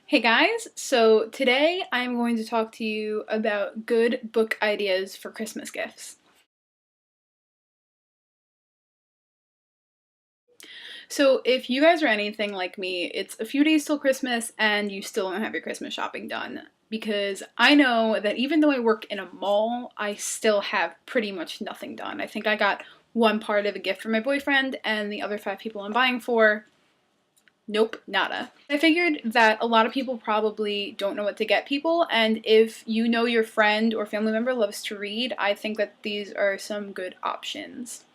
Hey guys, so today I'm going to talk to you about good book ideas for Christmas gifts. So if you guys are anything like me, it's a few days till Christmas and you still don't have your Christmas shopping done. Because I know that even though I work in a mall, I still have pretty much nothing done. I think I got one part of a gift for my boyfriend and the other 5 people I'm buying for. Nope, nada. I figured that a lot of people probably don't know what to get people, and if you know your friend or family member loves to read, I think that these are some good options.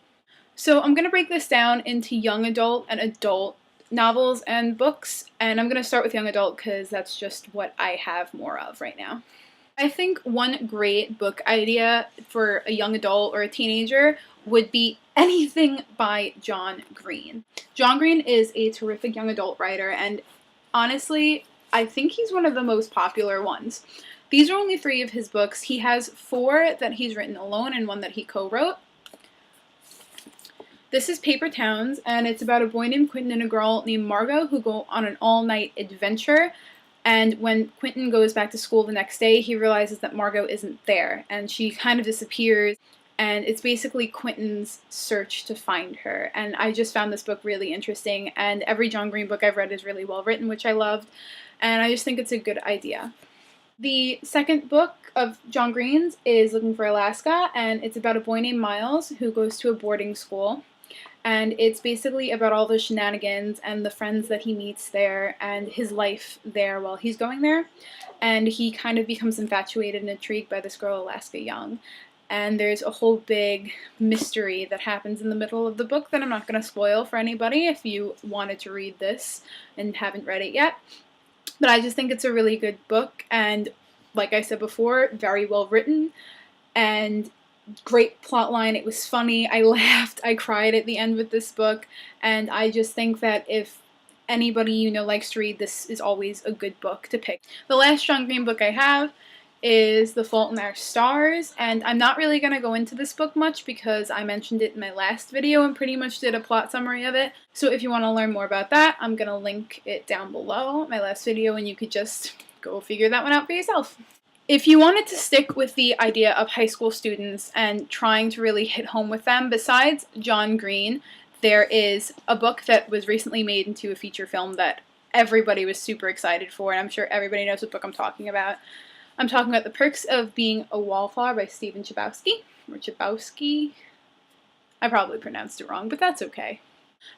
So I'm going to break this down into young adult and adult novels and books, and I'm going to start with young adult because that's just what I have more of right now. I think one great book idea for a young adult or a teenager would be anything by John Green. John Green is a terrific young adult writer, and honestly, I think he's one of the most popular ones. These are only 3 of his books. He has 4 that he's written alone and 1 that he co-wrote. This is Paper Towns, and it's about a boy named Quentin and a girl named Margot who go on an all-night adventure. And when Quentin goes back to school the next day, he realizes that Margot isn't there, and she kind of disappears, and it's basically Quentin's search to find her. And I just found this book really interesting, and every John Green book I've read is really well written, which I loved, and I just think it's a good idea. The second book of John Green's is Looking for Alaska, and it's about a boy named Miles who goes to a boarding school. And it's basically about all the shenanigans and the friends that he meets there and his life there while he's going there. And he kind of becomes infatuated and intrigued by this girl, Alaska Young. And there's a whole big mystery that happens in the middle of the book that I'm not going to spoil for anybody if you wanted to read this and haven't read it yet. But I just think it's a really good book, and like I said before, very well written, and great plot line. It was funny. I laughed. I cried at the end with this book, and I just think that if anybody you know likes to read, this is always a good book to pick. The last John Green book I have is The Fault in Our Stars, and I'm not really going to go into this book much because I mentioned it in my last video and pretty much did a plot summary of it. So if you want to learn more about that, I'm going to link it down below, my last video, and you could just go figure that one out for yourself. If you wanted to stick with the idea of high school students and trying to really hit home with them, besides John Green, there is a book that was recently made into a feature film that everybody was super excited for, and I'm sure everybody knows what book I'm talking about. I'm talking about The Perks of Being a Wallflower by Stephen Chbosky, or Chbosky. I probably pronounced it wrong, but that's okay.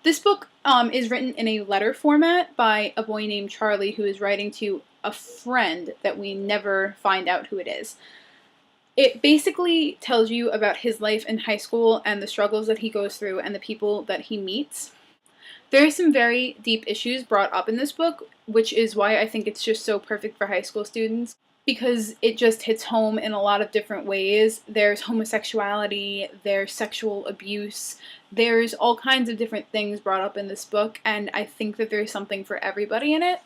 This book is written in a letter format by a boy named Charlie who is writing to a friend that we never find out who it is. It basically tells you about his life in high school and the struggles that he goes through and the people that he meets. There are some very deep issues brought up in this book, which is why I think it's just so perfect for high school students, because it just hits home in a lot of different ways. There's homosexuality, there's sexual abuse, there's all kinds of different things brought up in this book, and I think that there's something for everybody in it.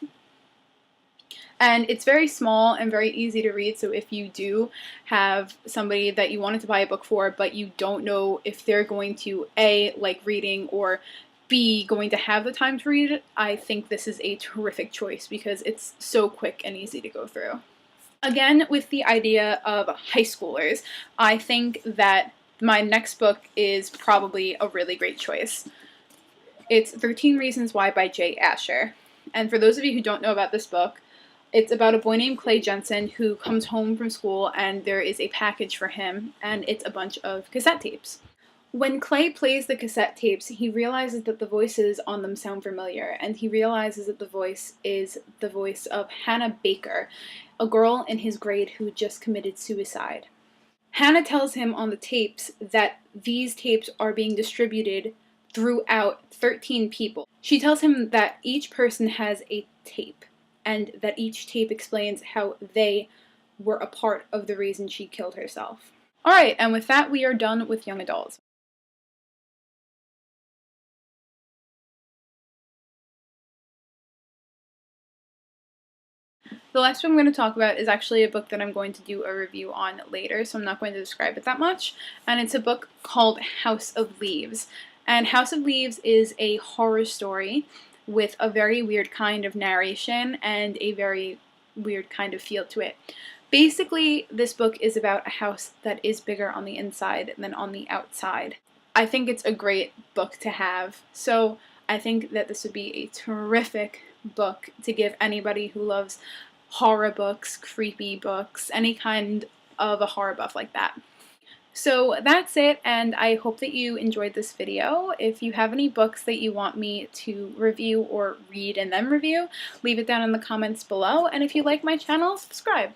And it's very small and very easy to read, so if you do have somebody that you wanted to buy a book for, but you don't know if they're going to A, like reading, or B, going to have the time to read it, I think this is a terrific choice because it's so quick and easy to go through. Again, with the idea of high schoolers, I think that my next book is probably a really great choice. It's 13 Reasons Why by Jay Asher. And for those of you who don't know about this book, it's about a boy named Clay Jensen who comes home from school and there is a package for him, and it's a bunch of cassette tapes. When Clay plays the cassette tapes, he realizes that the voices on them sound familiar, and he realizes that the voice is the voice of Hannah Baker, a girl in his grade who just committed suicide. Hannah tells him on the tapes that these tapes are being distributed throughout 13 people. She tells him that each person has a tape, and that each tape explains how they were a part of the reason she killed herself. Alright, and with that we are done with young adults. The last book I'm going to talk about is actually a book that I'm going to do a review on later, so I'm not going to describe it that much. And it's a book called House of Leaves. And House of Leaves is a horror story with a very weird kind of narration and a very weird kind of feel to it. Basically, this book is about a house that is bigger on the inside than on the outside. I think it's a great book to have, so I think that this would be a terrific book to give anybody who loves horror books, creepy books, any kind of a horror buff like that. So that's it, and I hope that you enjoyed this video. If you have any books that you want me to review or read and then review, leave it down in the comments below, and if you like my channel, subscribe.